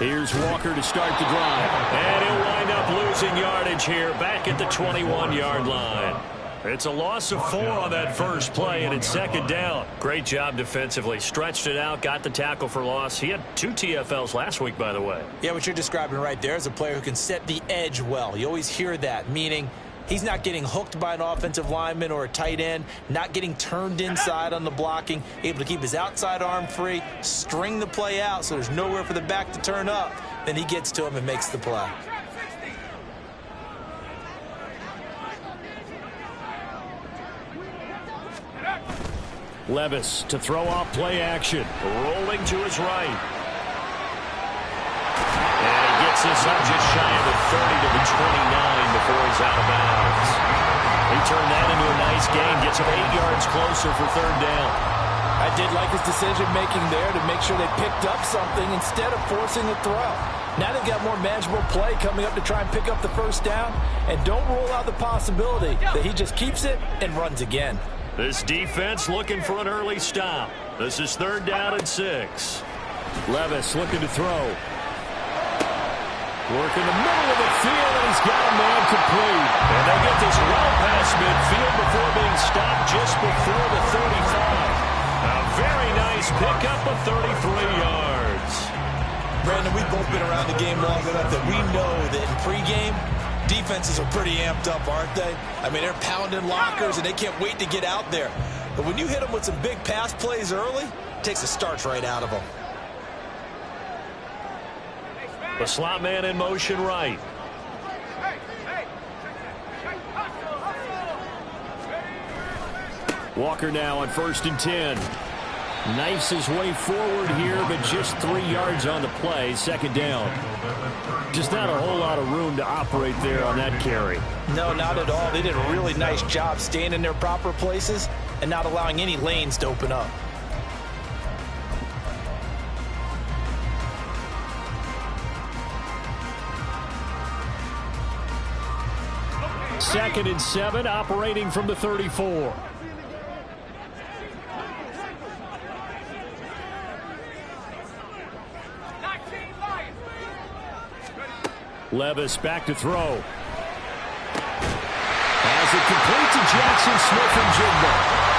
Here's Walker to start the drive. And he'll wind up losing yardage here back at the 21-yard line. It's a loss of 4 on that first play, and it's second down. Great job defensively. Stretched it out, got the tackle for loss. He had 2 TFLs last week, by the way. Yeah, what you're describing right there is a player who can set the edge well. You always hear that, meaning he's not getting hooked by an offensive lineman or a tight end, not getting turned inside on the blocking, able to keep his outside arm free, string the play out so there's nowhere for the back to turn up. Then he gets to him and makes the play. Levis to throw off play action. Rolling to his right. And he gets this up just shy of the 30 to the 29 before he's out of bounds. He turned that into a nice gain. Gets him 8 yards closer for third down. I did like his decision-making there to make sure they picked up something instead of forcing a throw. Now they've got more manageable play coming up to try and pick up the first down. And don't rule out the possibility that he just keeps it and runs again. This defense looking for an early stop. This is third down and 6. Levis looking to throw. Work in the middle of the field, and he's got a man complete. And they get this well past midfield before being stopped just before the 35. A very nice pickup of 33 yards. Brandon, we've both been around the game long enough that we know that in pregame, defenses are pretty amped up, aren't they? I mean, they're pounding lockers, and they can't wait to get out there. But when you hit them with some big pass plays early, it takes the starch right out of them. The slot man in motion right. Walker now on 1st and 10. Knifes his way forward here, but just 3 yards on the play. Second down. Just not a whole lot of room to operate there on that carry. No, not at all. They did a really nice job staying in their proper places and not allowing any lanes to open up. Second and 7, operating from the 34. Levis back to throw. Has it complete to Jackson Smith and Jigba.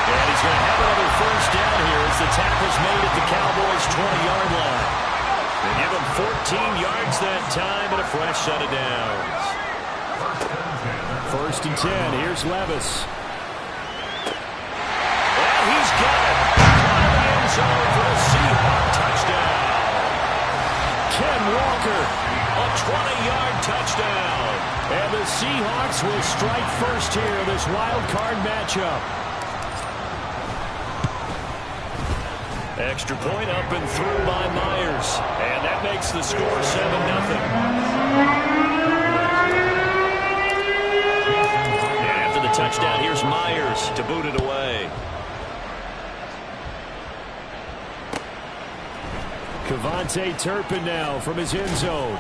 And he's going to have another first down here as the tackle's made at the Cowboys' 20-yard line. They give him 14 yards that time and a fresh set of downs. 1st and 10. Here's Levis. And he's got it. Out of the end zone for the Seahawks touchdown. Ken Walker, a 20-yard touchdown. And the Seahawks will strike first here in this wild card matchup. Extra point up and through by Myers. And that makes the score 7-0. Touchdown. Here's Myers to boot it away. Kevontae Turpin now from his end zone.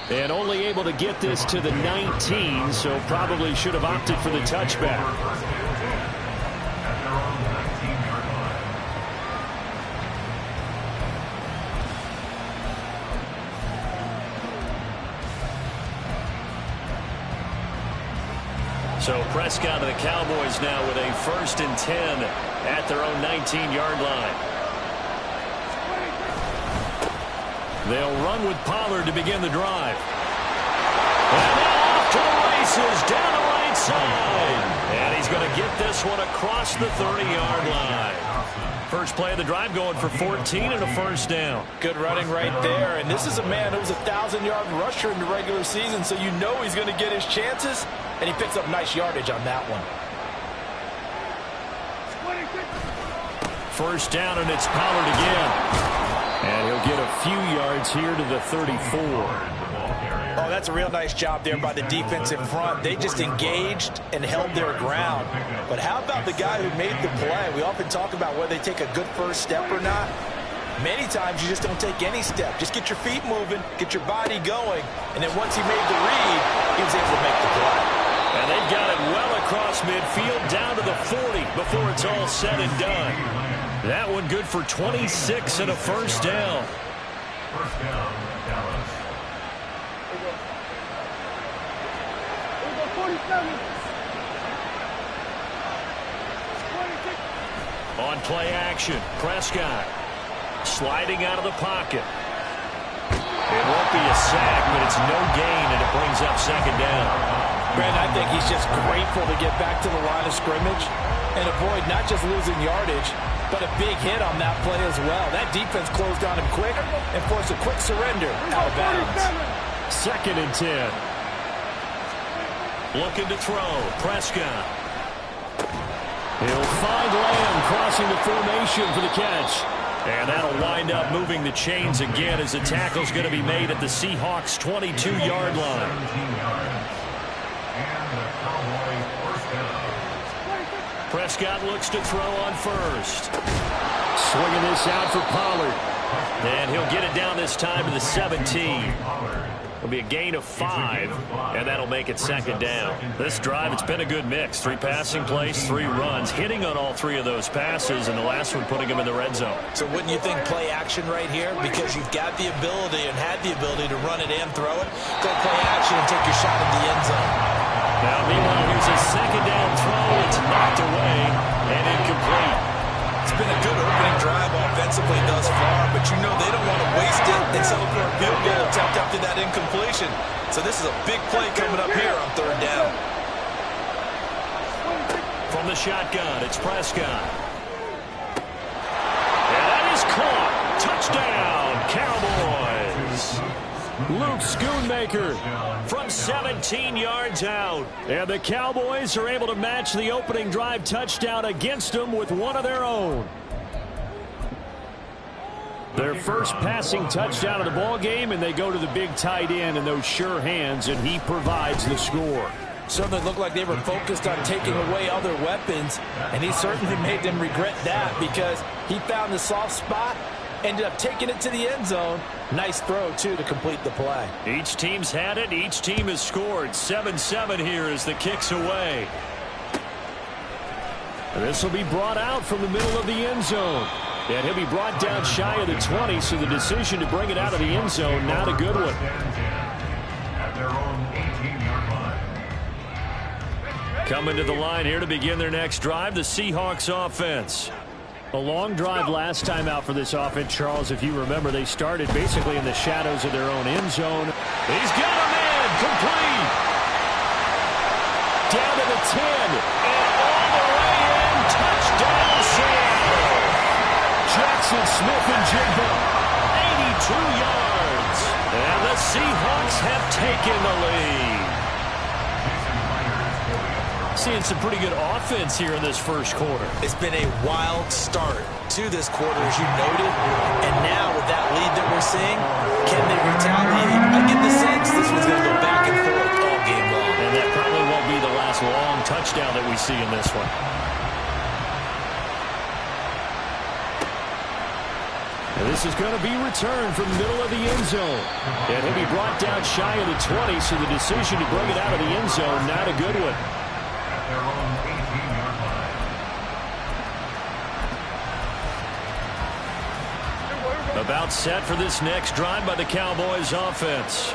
And only able to get this to the 19, so probably should have opted for the touchback. So Prescott and the Cowboys now with a 1st and 10 at their own 19-yard line. They'll run with Pollard to begin the drive. And now off to the races down the right side. And he's going to get this one across the 30-yard line. First play of the drive going for 14 and a first down. Good running right there. And this is a man who was a 1,000-yard rusher in the regular season, so you know he's going to get his chances. And he picks up nice yardage on that one. First down, and it's Pollard again. And he'll get a few yards here to the 34. Oh, that's a real nice job there by the defense in front. They just engaged and held their ground. But how about the guy who made the play? We often talk about whether they take a good first step or not. Many times you just don't take any step. Just get your feet moving, get your body going, and then once he made the read, he was able to make the play. And they've got it well across midfield down to the 40 before it's all said and done. That one good for 26 and a first down. First down, Dallas. On play action, Prescott sliding out of the pocket. It won't be a sack, but it's no gain, and it brings up second down. Brandon, I think he's just grateful to get back to the line of scrimmage and avoid not just losing yardage, but a big hit on that play as well. That defense closed on him quick and forced a quick surrender out of bounds. 2nd and 10. Looking to throw, Prescott. He'll find Lamb crossing the formation for the catch. And that'll wind up moving the chains again as the tackle's going to be made at the Seahawks' 22-yard line. Prescott looks to throw on first. Swinging this out for Pollard. And he'll get it down this time to the 17. It'll be a gain of 5, and that'll make it second down. This drive, it's been a good mix. 3 passing plays, 3 runs, hitting on all 3 of those passes, and the last one putting them in the red zone. So wouldn't you think play action right here? Because you've got the ability and had the ability to run it and throw it. Go play action and take your shot at the end zone. Now, meanwhile, here's a second down throw. It's knocked away and incomplete. It's been a good opening drive offensively thus far, but you know they don't want to waste it and settle for a field goal attempt after that incompletion. So this is a big play coming up here on 3rd down. From the shotgun, it's Prescott. And that is caught. Touchdown, Cowboys. Luke Schoonmaker from 17 yards out. And the Cowboys are able to match the opening drive touchdown against them with one of their own. Their first passing touchdown of the ball game, and they go to the big tight end in those sure hands, and he provides the score. Certainly looked like they were focused on taking away other weapons, and he certainly made them regret that because he found the soft spot, ended up taking it to the end zone. Nice throw, too, to complete the play. Each team's had it. Each team has scored. 7-7 here as the kick's away. This will be brought out from the middle of the end zone. And he'll be brought down shy of the 20, so the decision to bring it out of the end zone, not a good one. Coming to the line here to begin their next drive, the Seahawks offense. A long drive last time out for this offense, Charles. If you remember, they started basically in the shadows of their own end zone. He's got a man, complete. Down to the 10, and all the way in, touchdown, Seattle. Jackson Smith-Njigba, 82 yards. And the Seahawks have taken the lead. Seeing some pretty good offense here in this first quarter. It's been a wild start to this quarter, as you noted. And now with that lead that we're seeing, can they retaliate? I get the sense this one's going to go back and forth all game long. And that probably won't be the last long touchdown that we see in this one. And this is going to be returned from the middle of the end zone. And he'll be brought down shy of the 20, so the decision to bring it out of the end zone, not a good one. About set for this next drive by the Cowboys offense.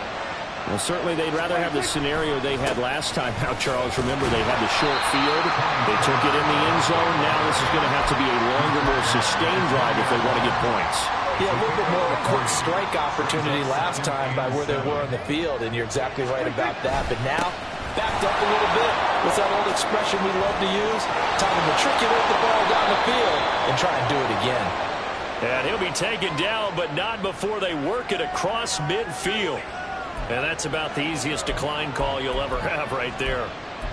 Well, certainly they'd rather have the scenario they had last time out, Charles. Remember, they had the short field. They took it in the end zone. Now this is going to have to be a longer, more sustained drive if they want to get points. Yeah, a little bit more of a quick strike opportunity last time by where they were on the field, and you're exactly right about that. But now, backed up a little bit. What's that old expression we love to use? Time to matriculate the ball down the field and try and do it again. And he'll be taken down, but not before they work it across midfield. And that's about the easiest decline call you'll ever have right there.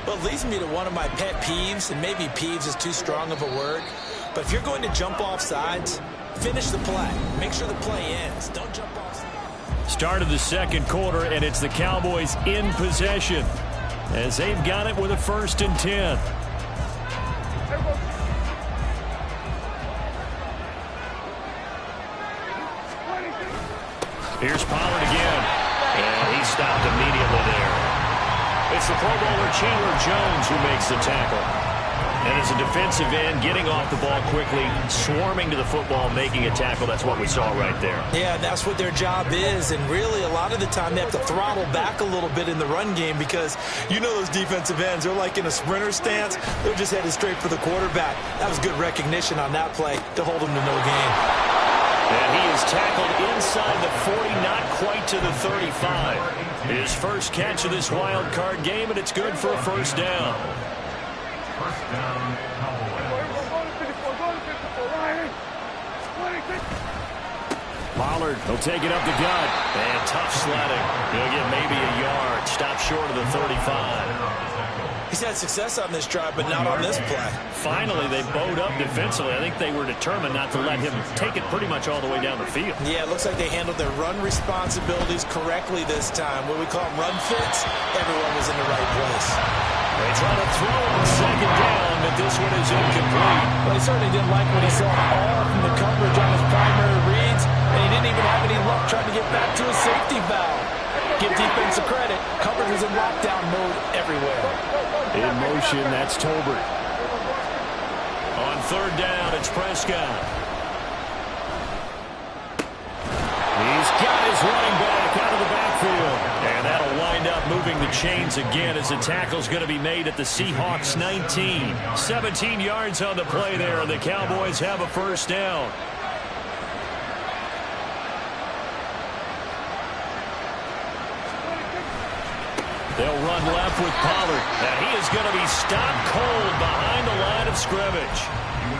Well, it leads me to one of my pet peeves, and maybe peeves is too strong of a word. But if you're going to jump off sides, finish the play. Make sure the play ends. Don't jump off sides. Start of the second quarter, and it's the Cowboys in possession as they've got it with a 1st and 10. Here's Pollard again, and he stopped immediately there. It's the Pro Bowler Chandler Jones who makes the tackle. And as a defensive end, getting off the ball quickly, swarming to the football, making a tackle, that's what we saw right there. Yeah, and that's what their job is. And really, a lot of the time, they have to throttle back a little bit in the run game because you know those defensive ends, they're like in a sprinter stance. They're just headed straight for the quarterback. That was good recognition on that play to hold him to no gain. And he is tackled inside the 40, not quite to the 35. His first catch of this wild card game, and it's good for a first down. First down, Pollard, he'll take it up the gut. And tough sledding. He'll get maybe a yard. Stop short of the 35. He's had success on this drive, but not on this play. Finally, they bowed up defensively. I think they were determined not to let him take it pretty much all the way down the field. Yeah, it looks like they handled their run responsibilities correctly this time. What we call them run fits, everyone was in the right place. They try to throw on second down, but this one is incomplete. Well, he certainly didn't like what he saw all from the coverage on his primary reads, and he didn't even have any luck trying to get back to his safety valve. Give defense credit. Coverage was in lockdown mode everywhere. In motion, that's Tolbert. On third down, it's Prescott. He's got his running back out of the backfield. And that'll wind up moving the chains again as the tackle's going to be made at the Seahawks 19. 17 yards on the play there, and the Cowboys have a first down. They'll run left with Pollard. And he is going to be stopped cold behind the line of scrimmage.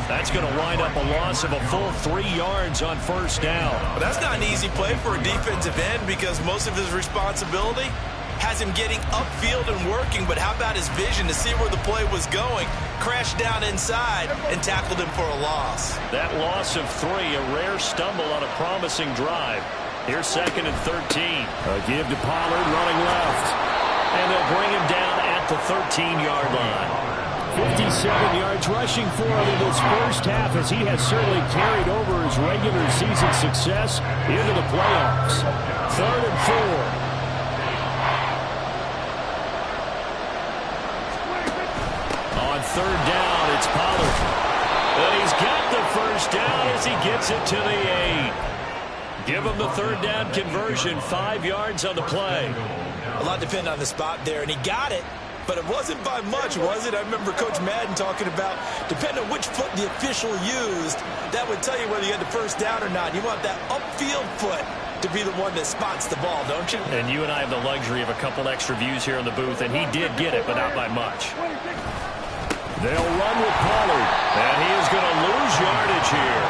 That's going to wind up a loss of a full 3 yards on first down. But that's not an easy play for a defensive end because most of his responsibility has him getting upfield and working. But how about his vision to see where the play was going? Crashed down inside and tackled him for a loss. That loss of 3, a rare stumble on a promising drive. Here's second and 13. A give to Pollard running left. And they'll bring him down at the 13-yard line. 57 yards rushing for him in this first half as he has certainly carried over his regular season success into the playoffs. 3rd and 4. On third down, it's Pollard. And he's got the first down as he gets it to the 8. Give him the third down conversion, 5 yards on the play. A lot depended on the spot there, and he got it, but it wasn't by much, was it? I remember Coach Madden talking about, depending on which foot the official used, that would tell you whether you had the first down or not. You want that upfield foot to be the one that spots the ball, don't you? And you and I have the luxury of a couple extra views here in the booth, and he did get it, but not by much. They'll run with Pollard, and he is going to lose yardage here.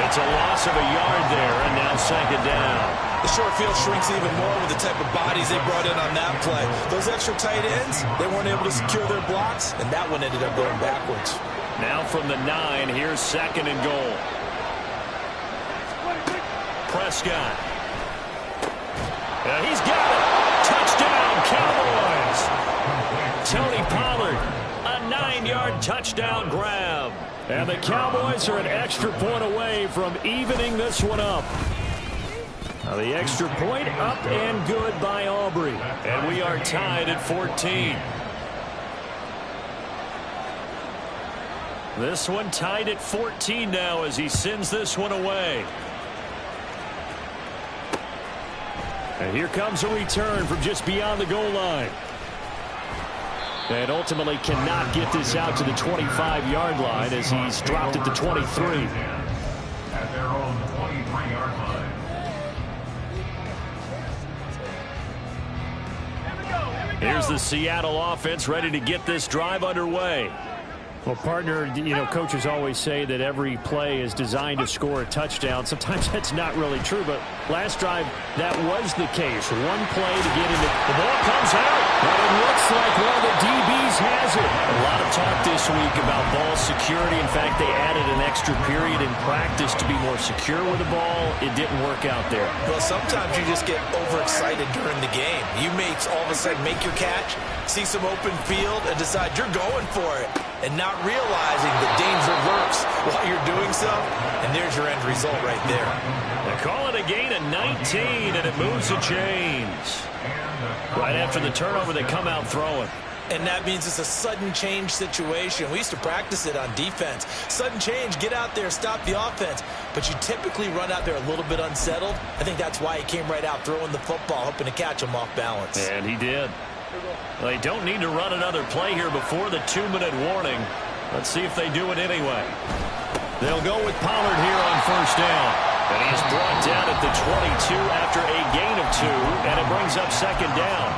It's a loss of a yard there, and now second down. The short field shrinks even more with the type of bodies they brought in on that play. Those extra tight ends, they weren't able to secure their blocks, and that one ended up going backwards. Now from the 9, here's second and goal. Prescott. And he's got it. Touchdown, Cowboys. Tony Pollard, a 9-yard touchdown grab. And the Cowboys are an extra point away from evening this one up. Now the extra point up and good by Aubrey. And we are tied at 14. This one tied at 14 now as he sends this one away. And here comes a return from just beyond the goal line. And ultimately cannot get this out to the 25-yard line as he's dropped at the 23. At their own 23-yard line. Here's the Seattle offense ready to get this drive underway. Well, partner, you know, coaches always say that every play is designed to score a touchdown. Sometimes that's not really true, but last drive, that was the case. One play to get into the ball comes out, and it looks like one of the DBs has it. A lot of talk this week about ball security. In fact, they added an extra period in practice to be more secure with the ball. It didn't work out there. Well, sometimes you just get overexcited during the game. You may all of a sudden make your catch, see some open field, and decide you're going for it, and not realizing the danger lurks while you're doing so, and there's your end result right there. They call it a gain of 19, and it moves the chains. Right after the turnover, they come out throwing. And that means it's a sudden change situation. We used to practice it on defense. Sudden change, get out there, stop the offense. But you typically run out there a little bit unsettled. I think that's why he came right out throwing the football, hoping to catch him off balance. And he did. They don't need to run another play here before the 2-minute warning. Let's see if they do it anyway. They'll go with Pollard here on first down. And he's brought down at the 22 after a gain of 2, and it brings up second down.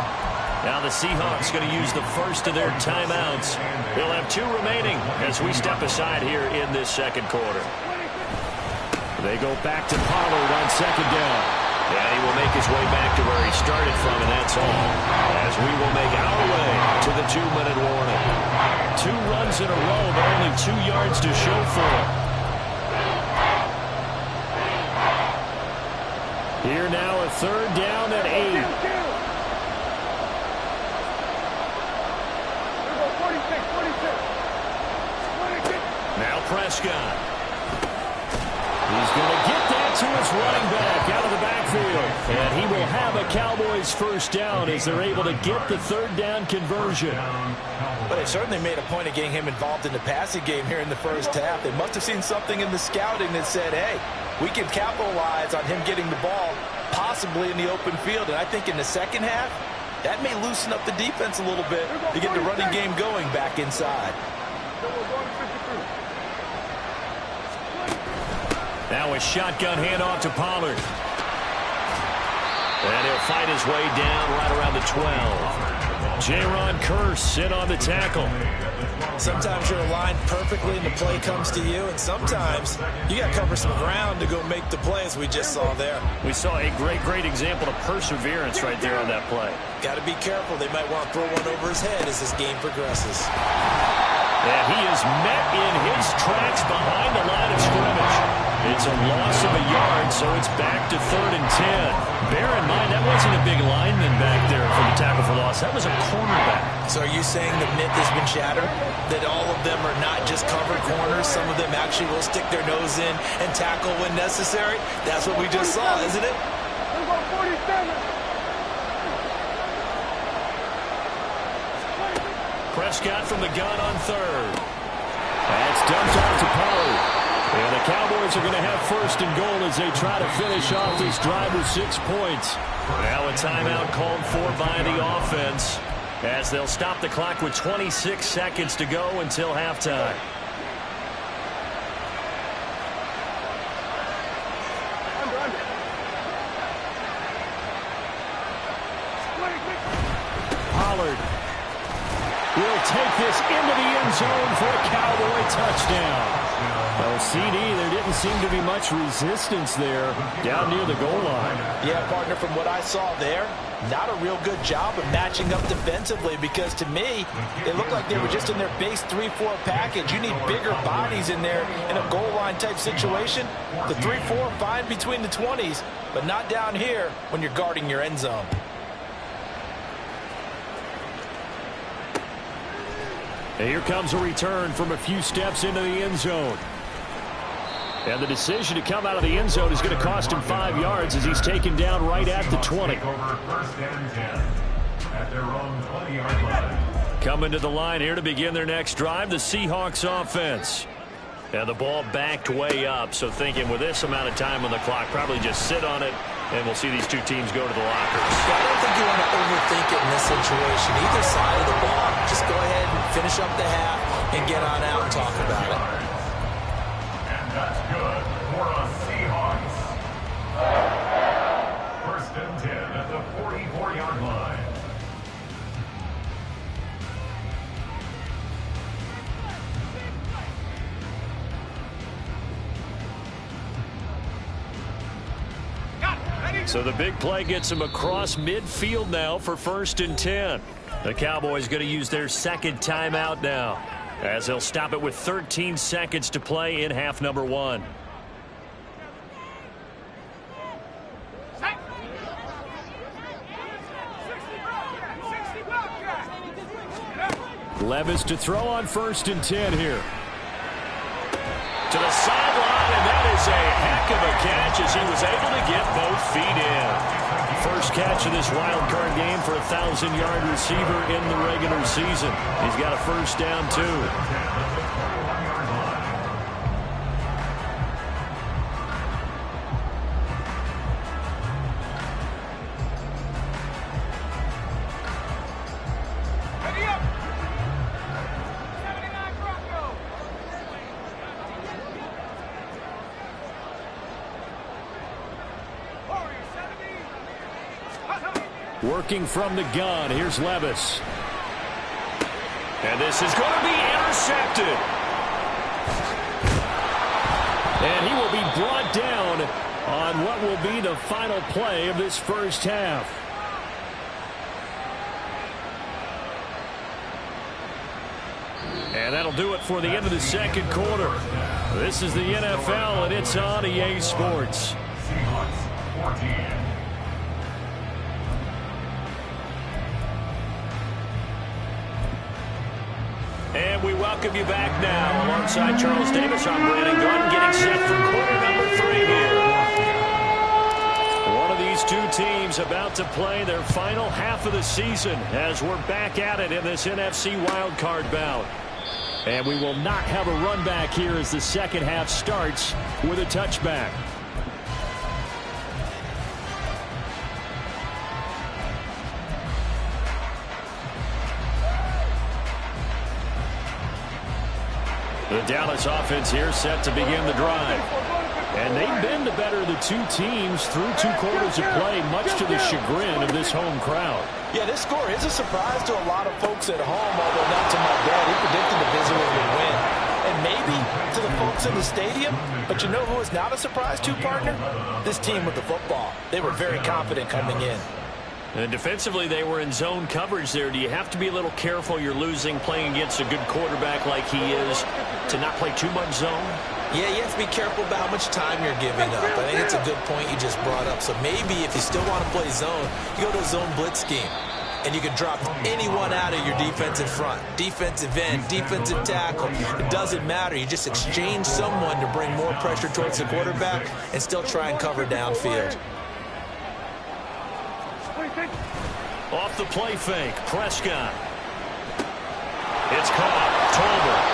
Now the Seahawks going to use the first of their timeouts. They'll have 2 remaining as we step aside here in this second quarter. They go back to Pollard on second down. And he will make his way back to where he started from, and that's all. As we will make our way to the 2-minute warning. 2 runs in a row, but only 2 yards to show for it. Here now a third down at 8. Now Prescott. He's going to get that to his running back out of the backfield. And he will have a Cowboys first down as they're able to get the third down conversion. But they certainly made a point of getting him involved in the passing game here in the first half. They must have seen something in the scouting that said, hey, we can capitalize on him getting the ball possibly in the open field. And I think in the second half, that may loosen up the defense a little bit to get the running game going back inside. Now a shotgun handoff to Pollard. And he'll fight his way down right around the 12. Jaron Kearse in on the tackle. Sometimes you're aligned perfectly and the play comes to you, and sometimes you got to cover some ground to go make the play, as we just saw there. We saw a great example of perseverance right there on that play. Got to be careful. They might want to throw one over his head as this game progresses. And he is met in his tracks behind the line of scrimmage. It's a loss of a yard, so it's back to 3rd and 10. Bear in mind, that wasn't a big lineman back there for the tackle for loss. That was a cornerback. So are you saying the myth has been shattered? That all of them are not just covered corners? Some of them actually will stick their nose in and tackle when necessary? That's what we just saw, isn't it? Prescott from the gun on 3rd. That's dumped off to Pollard. And the Cowboys are going to have 1st and goal as they try to finish off this drive with 6 points. Now a timeout called for by the offense as they'll stop the clock with 26 seconds to go until halftime. Pollard will take this into the end zone for a Cowboy touchdown. Well, CD, there didn't seem to be much resistance there down near the goal line. Yeah, partner, from what I saw there, not a real good job of matching up defensively, because to me, it looked like they were just in their base 3-4 package. You need bigger bodies in there in a goal line type situation. The 3-4 fine between the 20s, but not down here when you're guarding your end zone. And here comes a return from a few steps into the end zone. And the decision to come out of the end zone is going to cost him 5 yards as he's taken down right at the 20. Coming to the line here to begin their next drive, the Seahawks offense. And the ball backed way up, so thinking with this amount of time on the clock, probably just sit on it, and we'll see these two teams go to the lockers. I don't think you want to overthink it in this situation. Either side of the ball, just go ahead and finish up the half and get on out and talk about it. And that's good for a Seahawks. 1st and 10 at the 44-yard line. So the big play gets him across midfield now for 1st and 10. The Cowboys going to use their 2nd timeout now, as they'll stop it with 13 seconds to play in half number 1. Levis to throw on 1st and 10 here. To the sideline, and that is a heck of a catch as he was able to get both feet in. first catch of this wild card game for a 1,000-yard receiver in the regular season. He's got a first down, too. Working from the gun, here's Levis. And this is going to be intercepted. And he will be brought down on what will be the final play of this first half. And that'll do it for the end of the second quarter. This is the NFL, and it's on EA Sports. Seahawks 14. And we welcome you back now. Alongside Charles Davis, I'm Brandon Gunn, getting set for quarter number 3 here. One of these two teams about to play their final half of the season as we're back at it in this NFC wildcard bout. And we will not have a run back here as the second half starts with a touchback. The Dallas offense here set to begin the drive. And they've been the better of the two teams through 2 quarters of play, much to the chagrin of this home crowd. Yeah, this score is a surprise to a lot of folks at home, although not to my dad. He predicted the Visitors would win. And maybe to the folks in the stadium. But you know who is not a surprise to, partner? This team with the football. They were very confident coming in. And defensively, they were in zone coverage there. Do you have to be a little careful? You're losing playing against a good quarterback like he is to not play too much zone? Yeah, you have to be careful about how much time you're giving up. I think it's a good point you just brought up. So maybe if you still want to play zone, you go to a zone blitz scheme. And you can drop anyone out of your defensive front. Defensive end, defensive tackle. It doesn't matter. You just exchange someone to bring more pressure towards the quarterback and still try and cover downfield. Off the play fake, Prescott. It's caught, Tolbert.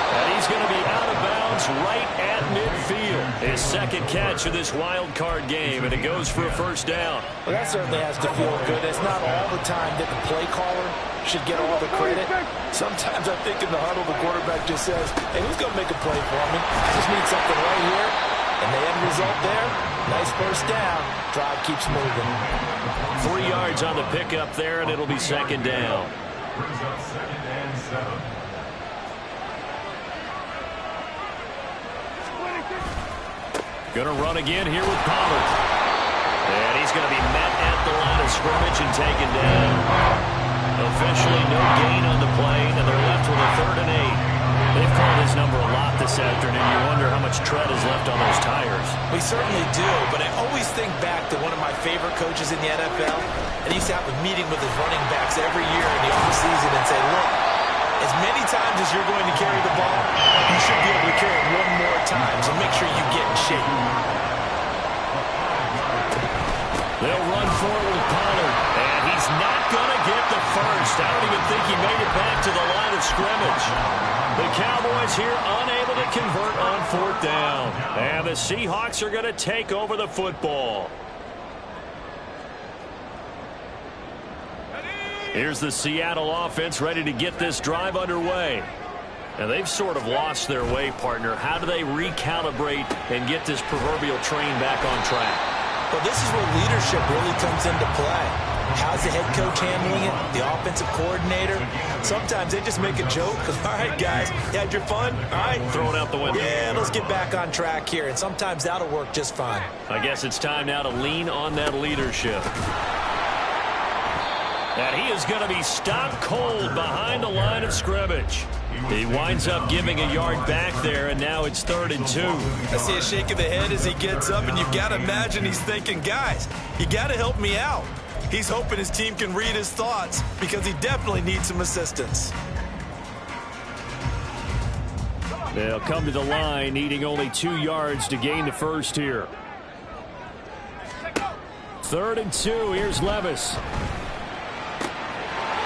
And he's going to be out of bounds right at midfield. His second catch of this wild card game, and it goes for a first down. Well, that certainly has to feel good. It's not all the time that the play caller should get all the credit. Sometimes I think in the huddle, the quarterback just says, hey, who's going to make a play for me? I just need something right here. And the end result there, nice first down. Drive keeps moving. 3 yards on the pickup there, and it'll be second down. Brings up 2nd and 7. Going to run again here with Pollard. And he's going to be met at the line of scrimmage and taken down. Officially no gain on the play, and they're left with a 3rd and 8. They've called his number a lot this afternoon. You wonder how much tread is left on those tires. We certainly do, but I always think back to one of my favorite coaches in the NFL, and he used to have a meeting with his running backs every year in the offseason and say, look, as many times as you're going to carry the ball, you should be able to carry it 1 more time, so make sure you get in shape. They'll run forward with Pollard, and he's not going to get the first. I don't even think he made it back to the line of scrimmage. The Cowboys here unable to convert on 4th down. And the Seahawks are going to take over the football. Here's the Seattle offense ready to get this drive underway. And they've sort of lost their way, partner. How do they recalibrate and get this proverbial train back on track? Well, this is where leadership really comes into play. How's the head coach handling it? The offensive coordinator? Sometimes they just make a joke. All right, guys, you had your fun? All right. Throw it out the window. Yeah, let's get back on track here. And sometimes that'll work just fine. I guess it's time now to lean on that leadership. And he is going to be stopped cold behind the line of scrimmage. He winds up giving a yard back there, and now it's 3rd and 2. I see a shake of the head as he gets up, and you've got to imagine he's thinking, guys, you got to help me out. He's hoping his team can read his thoughts because he definitely needs some assistance. They'll come to the line, needing only 2 yards to gain the first here. 3rd and 2. Here's Levis.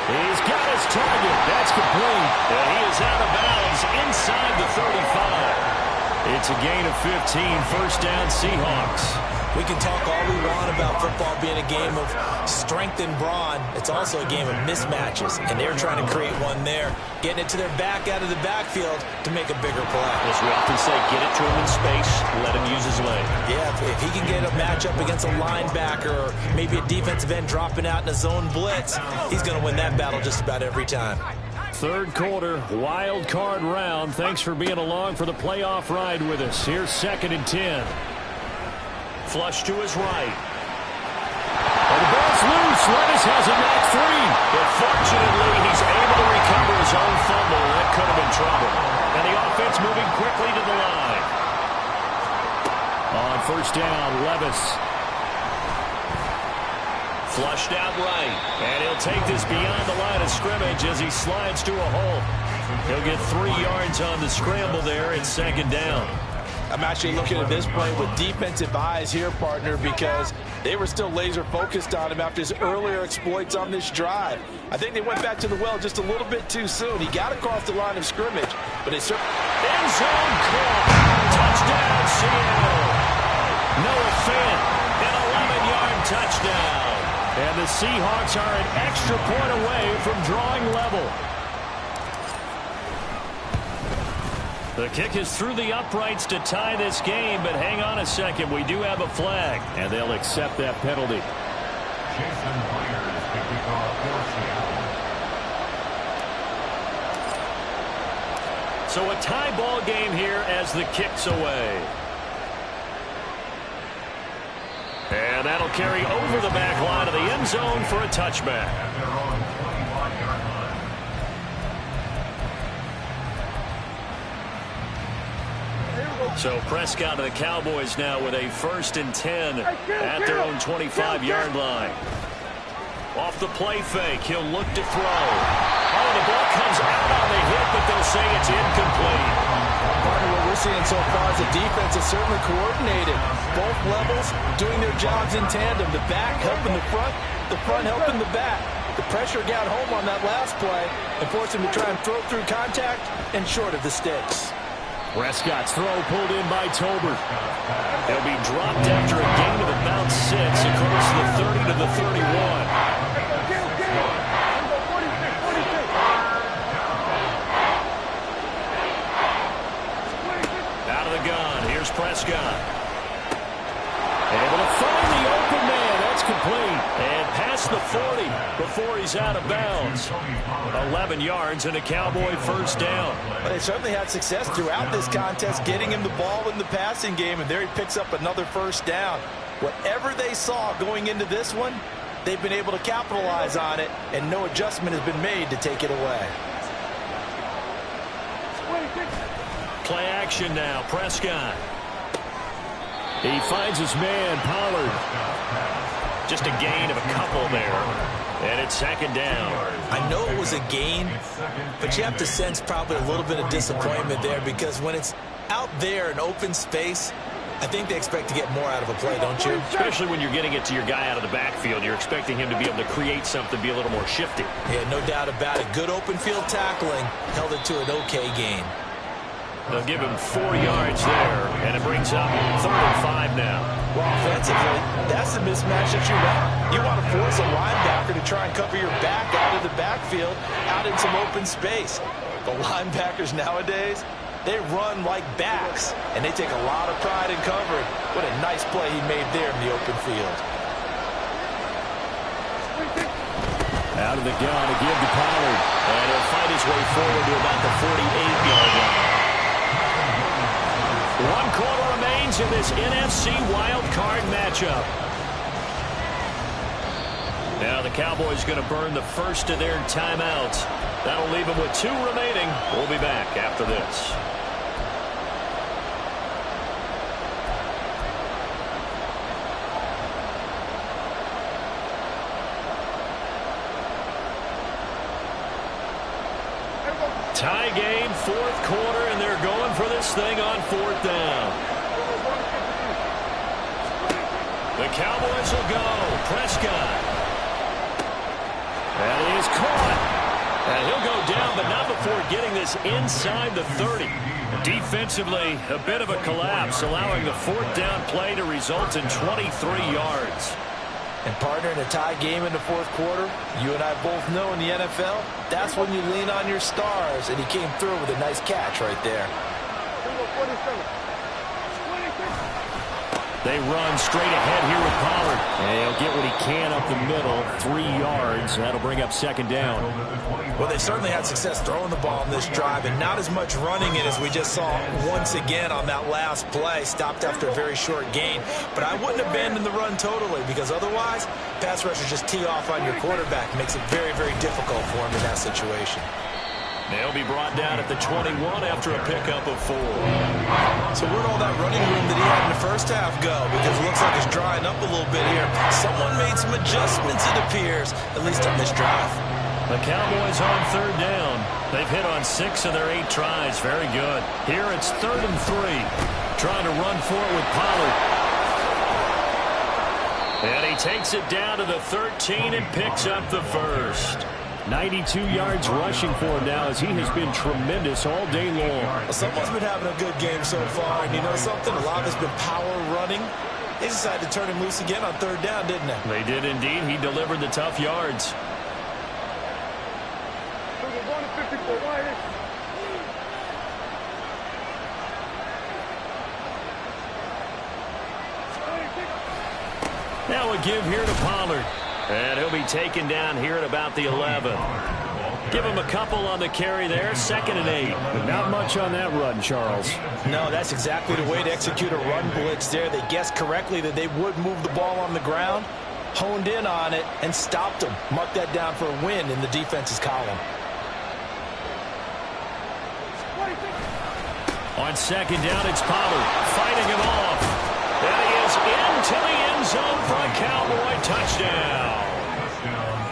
He's got his target. That's complete. And he is out of bounds inside the 35. It's a gain of 15. 1st down, Seahawks. We can talk all we want about football being a game of strength and brawn. It's also a game of mismatches, and they're trying to create one there, getting it to their back out of the backfield to make a bigger play. As we often say, get it to him in space, let him use his leg. Yeah, if he can get a matchup against a linebacker or maybe a defensive end dropping out in a zone blitz, he's going to win that battle just about every time. 3rd quarter, wild card round. Thanks for being along for the playoff ride with us. Here's 2nd and 10. Flush to his right. And the ball's loose. Levis has it knocked free. But fortunately, he's able to recover his own fumble. That could have been trouble. And the offense moving quickly to the line. On 1st down, Levis. Flushed out right. And he'll take this beyond the line of scrimmage as he slides to a hole. He'll get 3 yards on the scramble there at 2nd down. I'm actually looking at this play with defensive eyes here, partner, because they were still laser focused on him after his earlier exploits on this drive. I think they went back to the well just a little bit too soon. He got across the line of scrimmage, but it certainly... End zone caught. Touchdown, Seattle. Noah Fant, an 11-yard touchdown. And the Seahawks are an extra point away from drawing level. The kick is through the uprights to tie this game, but hang on a second. We do have a flag. And they'll accept that penalty. Jason Myers kicking off for Seattle. So a tie ball game here as the kick's away. And that'll carry over the back line of the end zone for a touchback. At their own 25-yard line. So Prescott and the Cowboys now with a 1st and 10 at their own 25-yard line. Off the play fake, he'll look to throw. Oh, the ball comes out on the hit, but they'll say it's incomplete. Part of what we're seeing so far is the defense is certainly coordinated. Both levels doing their jobs in tandem. The back helping the front helping the back. The pressure got home on that last play and forced him to try and throw through contact and short of the sticks. Prescott's throw pulled in by Tolbert. He'll be dropped after a gain of about 6 across the 30 to the 31. Out of the gun, here's Prescott. Able to find the open man. That's complete. And past the 40 before he's out of bounds. 11 yards and a Cowboy 1st down. But they certainly had success throughout this contest, getting him the ball in the passing game, and there he picks up another 1st down. Whatever they saw going into this one, they've been able to capitalize on it, and no adjustment has been made to take it away. Play action now, Prescott. He finds his man, Pollard. Just a gain of a couple there. And it's 2nd down. I know it was a gain, but you have to sense probably a little bit of disappointment there, because when it's out there in open space, I think they expect to get more out of a play, don't you? Especially when you're getting it to your guy out of the backfield. You're expecting him to be able to create something, be a little more shifty. Yeah, no doubt about it. Good open field tackling held it to an okay gain. They'll give him 4 yards there, and it brings up 3rd and 5 now. Well, offensively, that's the mismatch that you want. You want to force a linebacker to try and cover your back out of the backfield, out in some open space. The linebackers nowadays, they run like backs, and they take a lot of pride in covering. What a nice play he made there in the open field. Out of the gun to give to Pollard. And he'll fight his way forward to about the 48-yard line. 1 quarter remains in this NFC wild card matchup. Now the Cowboys going to burn the first of their timeouts. That'll leave them with 2 remaining. We'll be back after this. Tie game, 4th quarter, and they're going for this thing on 4th down. The Cowboys will go. Prescott. That is caught. And he'll go down, but not before getting this inside the 30. Defensively, a bit of a collapse, allowing the fourth down play to result in 23 yards. And partner, in a tie game in the fourth quarter, you and I both know in the NFL, that's when you lean on your stars, and he came through with a nice catch right there. They run straight ahead here with Pollard. And he'll get what he can up the middle, 3 yards. That'll bring up second down. Well, they certainly had success throwing the ball in this drive, and not as much running it as we just saw once again on that last play. Stopped after a very short gain. But I wouldn't abandon the run totally, because otherwise, pass rushers just tee off on your quarterback. Makes it very, very difficult for him in that situation. They'll be brought down at the 21 after a pickup of 4. So where'd all that running room that he had in the first half go? Because it looks like it's drying up a little bit here. Someone made some adjustments, it appears, at least on this drive. The Cowboys on third down. They've hit on 6 of their 8 tries. Very good. Here it's 3rd and 3. Trying to run for it with Pollard. And he takes it down to the 13 and picks up the first. 92 yards rushing for him now, as he has been tremendous all day long. Well, someone's been having a good game so far, and you know something? A lot of it's been power running. They decided to turn him loose again on third down, didn't they? They did indeed. He delivered the tough yards. Now a give here to Pollard. And he'll be taken down here at about the 11. Give him a couple on the carry there. 2nd and 8. But not much on that run, Charles. No, that's exactly the way to execute a run blitz there. They guessed correctly that they would move the ball on the ground, honed in on it, and stopped them. Mark that down for a win in the defense's column. On 2nd down, it's Pollard fighting him off. And he is into the end zone for a Cowboy touchdown.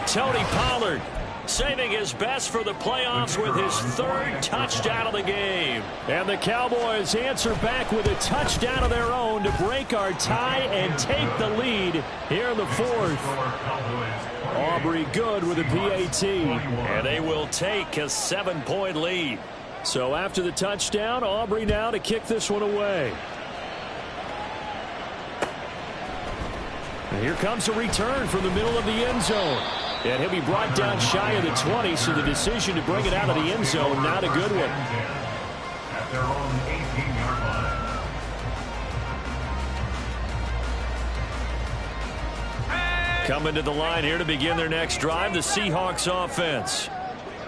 Tony Pollard saving his best for the playoffs with his 3rd touchdown of the game. And the Cowboys answer back with a touchdown of their own to break our tie and take the lead here in the 4th. Aubrey good with a PAT. And they will take a 7-point lead. So after the touchdown, Aubrey now to kick this one away. And here comes a return from the middle of the end zone. And he'll be brought down shy of the 20, so the decision to bring it out of the end zone, not a good one. At their own 18-yard line. Coming to the line here to begin their next drive, the Seahawks offense.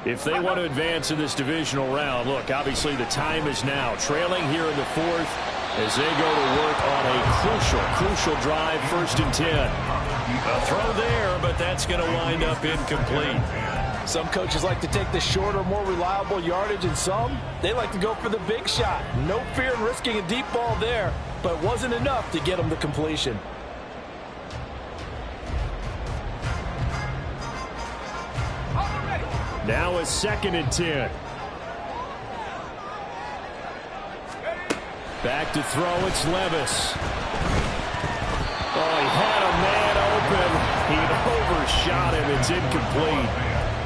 If they want to advance in this divisional round, look, obviously the time is now. Trailing here in the 4th as they go to work on a crucial drive, 1st and 10. A throw there, but that's going to wind up incomplete. Some coaches like to take the shorter, more reliable yardage, and some, they like to go for the big shot. No fear in risking a deep ball there, but it wasn't enough to get them the completion. Now a 2nd and 10. Back to throw, it's Levis. Oh, he had a man open. He overshot him. It's incomplete.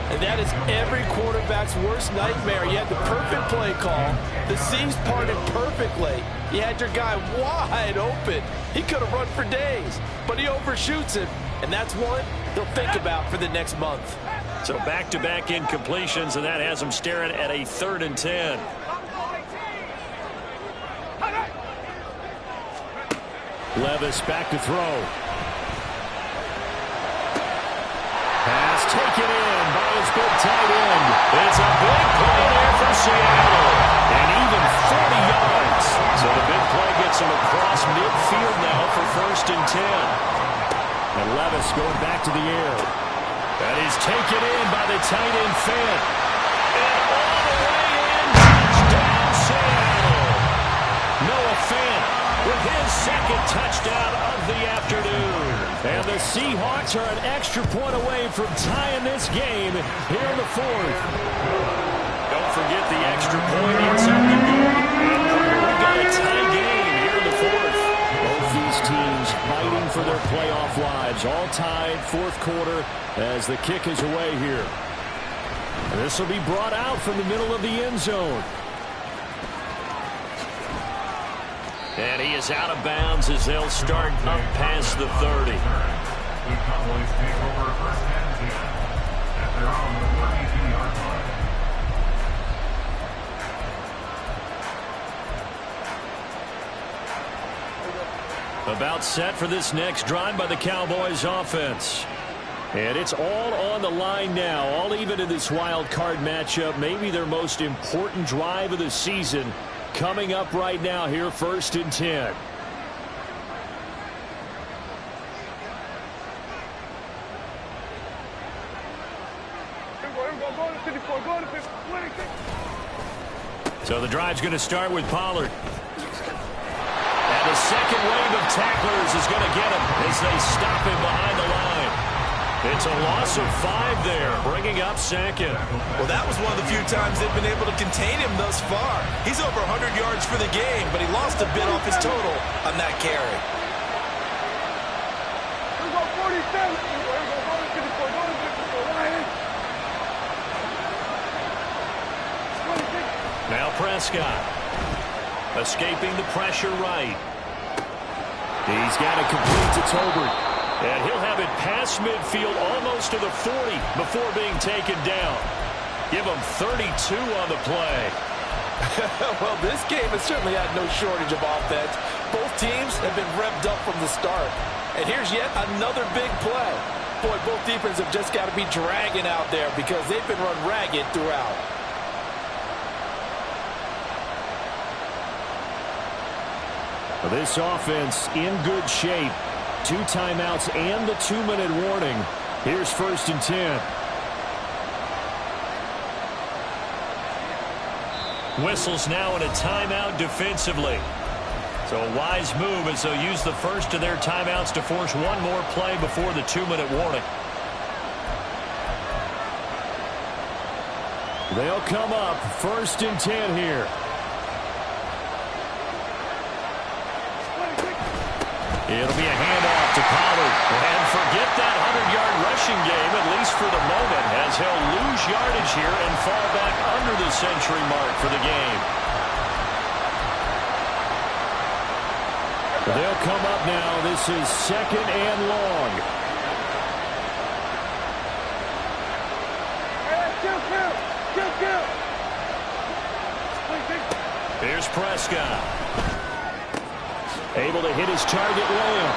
And that is every quarterback's worst nightmare. You had the perfect play call. The seams parted perfectly. You had your guy wide open. He could have run for days, but he overshoots it. And that's one he'll think about for the next month. So back-to-back incompletions, and that has him staring at a 3rd and 10. Levis back to throw. Pass taken in by his big tight end. It's a big play there for Seattle. And even 40 yards. So the big play gets him across midfield now for 1st and 10. And Levis going back to the air. And he's taken in by the tight end Fant. And all the way in, touchdown Seattle. Noah Fant with his 2nd touchdown of the afternoon. And the Seahawks are an extra point away from tying this game here in the 4th. Don't forget the extra point in something good. And we got a tie game here in the 4th. Both these teams fighting for their their playoff lives. All tied, fourth quarter, as the kick is away here. This will be brought out from the middle of the end zone. And he is out of bounds as they'll start up past the 30. The Cowboys take over first and 10 at their own 32-yard line. About set for this next drive by the Cowboys offense. And it's all on the line now, all even in this wild card matchup. Maybe their most important drive of the season coming up right now here, 1st and 10. So the drive's going to start with Pollard. And the second wave of tacklers is going to get him as they stop him behind the line. It's a loss of 5 there, bringing up second. Well, that was one of the few times they've been able to contain him thus far. He's over 100 yards for the game, but he lost a bit off his total on that carry. Now Prescott, escaping the pressure right. He's got it complete to Tolbert. And he'll have it past midfield almost to the 40 before being taken down. Give him 32 on the play. Well, this game has certainly had no shortage of offense. Both teams have been revved up from the start. And here's yet another big play. Boy, both defenses have just got to be dragging out there because they've been run ragged throughout. This offense in good shape. 2 timeouts and the 2-minute warning. Here's 1st and 10. Whistles now in a timeout defensively. So a wise move as they'll use the first of their timeouts to force one more play before the 2-minute warning. They'll come up 1st and 10 here. It'll be a handoff to Pollard. And forget that 100-yard rushing game, at least for the moment, as he'll lose yardage here and fall back under the century mark for the game. They'll come up now. This is 2nd and long. Here's Prescott. Able to hit his target, Lamb.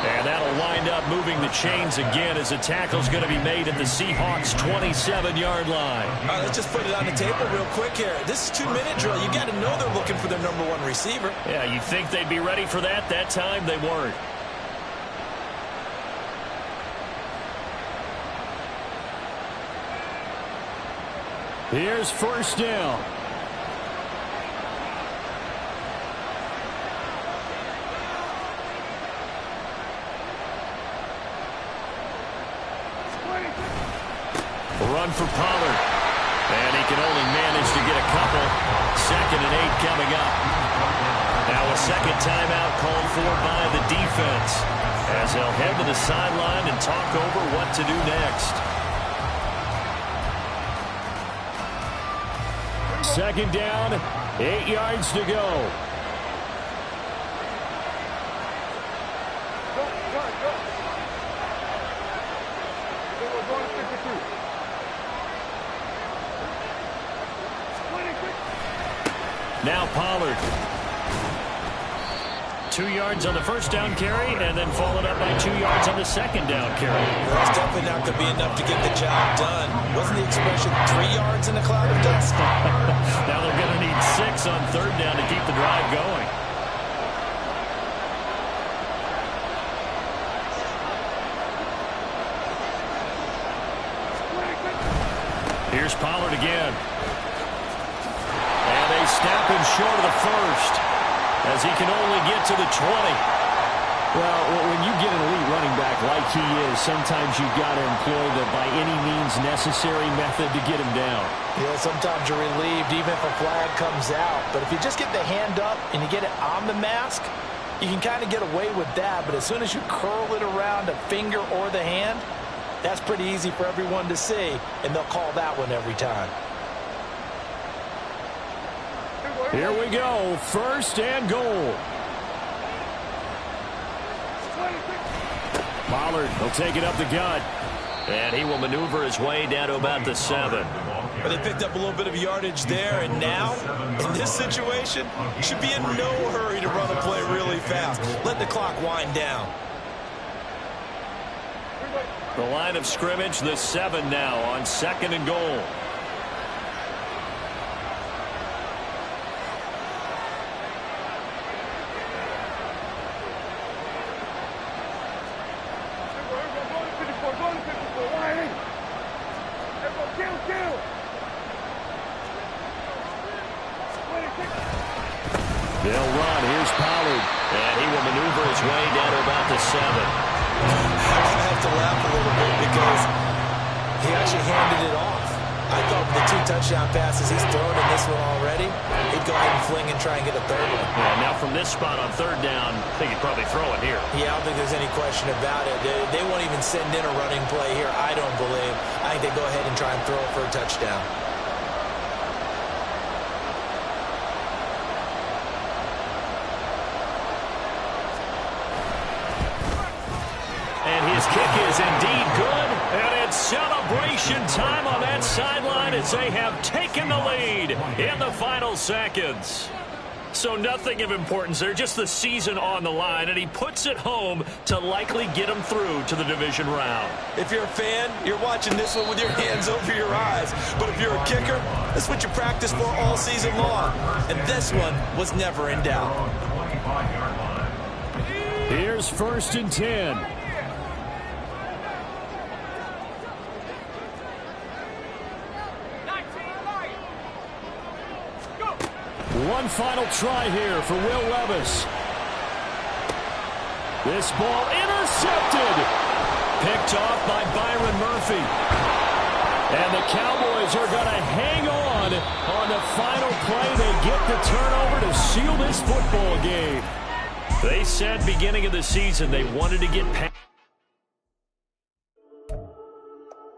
And that'll wind up moving the chains again as the tackle's going to be made at the Seahawks' 27-yard line. All right, let's just put it on the table real quick here. This is 2-minute drill. You got to know they're looking for their #1 receiver. Yeah, you'd think they'd be ready for that. That time they weren't. Here's 1st down. Run for Pollard. And he can only manage to get a couple. 2nd and 8 coming up. Now a second timeout called for by the defense as they'll head to the sideline and talk over what to do next. 2nd down, 8 yards to go. Now Pollard. 2 yards on the first down carry and then followed up by 2 yards on the second down carry. That's definitely not going to be enough to get the job done. Wasn't the expression 3 yards in a cloud of dust? Now they're going to need 6 on 3rd down to keep the drive going. Here's Pollard again. And they snap him short of the first as he can only get to the 20. Well, when you get an elite running back like he is, sometimes you've got to employ the by any means necessary method to get him down. Yeah, sometimes you're relieved even if a flag comes out. But if you just get the hand up and you get it on the mask, You can kind of get away with that, but as soon as you curl it around a finger or the hand, that's pretty easy for everyone to see, and they'll call that one every time. Here we go, 1st and goal. Pollard will take it up the gut. And he will maneuver his way down to about the 7. But they picked up a little bit of yardage there, and now, in this situation, should be in no hurry to run a play really fast. Let the clock wind down. The line of scrimmage, the 7 now on 2nd and goal. They'll run. Here's Pollard. And he will maneuver his way down to about the 7. I have to laugh a little bit because he actually handed it off. I thought with the 2 touchdown passes he's thrown in this one already, he'd go ahead and fling and try and get a 3rd one. Yeah, now from this spot on 3rd down, I think he'd probably throw it here. Yeah, I don't think there's any question about it. They won't even send in a running play here, I don't believe. I think they go ahead and try and throw it for a touchdown. And his kick is indeed good. And it's celebration time on that sideline as they have taken the lead in the final seconds. So nothing of importance there, just the season on the line, and he puts it home to likely get them through to the division round. If you're a fan, you're watching this one with your hands over your eyes. But if you're a kicker, that's what you practice for all season long. And this one was never in doubt. Here's 1st and 10. One final try here for Will Levis. This ball intercepted. Picked off by Byron Murphy. And the Cowboys are going to hang on the final play. They get the turnover to seal this football game. They said beginning of the season they wanted to get past